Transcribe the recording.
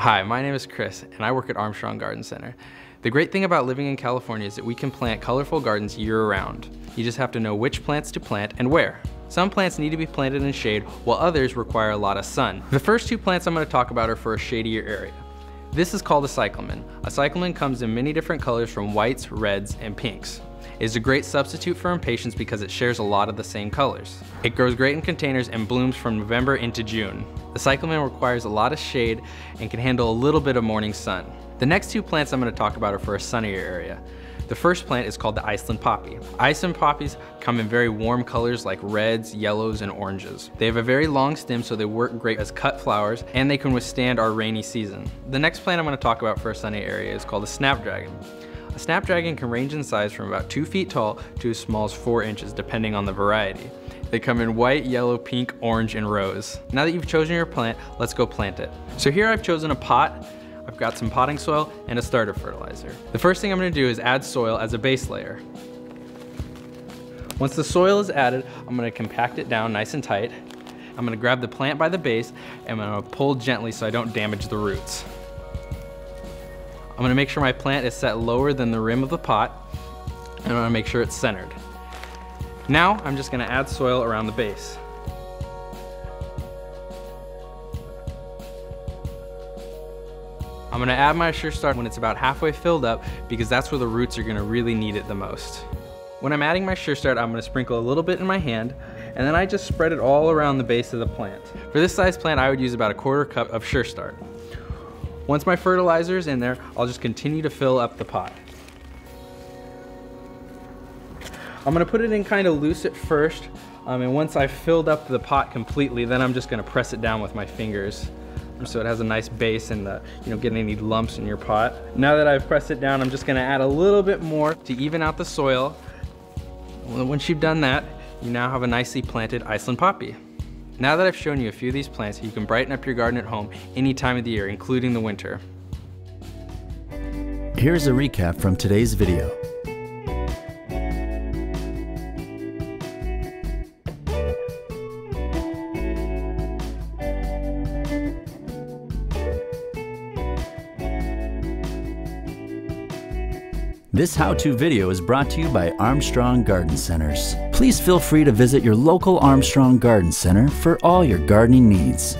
Hi, my name is Chris, and I work at Armstrong Garden Center. The great thing about living in California is that we can plant colorful gardens year-round. You just have to know which plants to plant and where. Some plants need to be planted in shade, while others require a lot of sun. The first two plants I'm going to talk about are for a shadier area. This is called a cyclamen. A cyclamen comes in many different colors from whites, reds, and pinks. It is a great substitute for impatiens because it shares a lot of the same colors. It grows great in containers and blooms from November into June. The cyclamen requires a lot of shade and can handle a little bit of morning sun. The next two plants I'm going to talk about are for a sunnier area. The first plant is called the Iceland poppy. Iceland poppies come in very warm colors like reds, yellows, and oranges. They have a very long stem, so they work great as cut flowers, and they can withstand our rainy season. The next plant I'm going to talk about for a sunny area is called a snapdragon. A snapdragon can range in size from about 2 feet tall to as small as 4 inches, depending on the variety. They come in white, yellow, pink, orange, and rose. Now that you've chosen your plant, let's go plant it. So here I've chosen a pot. I've got some potting soil and a starter fertilizer. The first thing I'm going to do is add soil as a base layer. Once the soil is added, I'm going to compact it down nice and tight. I'm going to grab the plant by the base and I'm going to pull gently so I don't damage the roots. I'm going to make sure my plant is set lower than the rim of the pot, and I'm going to make sure it's centered. Now I'm just going to add soil around the base. I'm going to add my Sure Start when it's about halfway filled up because that's where the roots are going to really need it the most. When I'm adding my Sure Start, I'm going to sprinkle a little bit in my hand, and then I just spread it all around the base of the plant. For this size plant, I would use about a 1/4 cup of Sure Start. Once my fertilizer is in there, I'll just continue to fill up the pot. I'm going to put it in kind of loose at first, and once I've filled up the pot completely, then I'm just going to press it down with my fingers so it has a nice base and you don't get any lumps in your pot. Now that I've pressed it down, I'm just going to add a little bit more to even out the soil. Once you've done that, you now have a nicely planted Iceland poppy. Now that I've shown you a few of these plants, you can brighten up your garden at home any time of the year, including the winter. Here's a recap from today's video. This how-to video is brought to you by Armstrong Garden Centers. Please feel free to visit your local Armstrong Garden Center for all your gardening needs.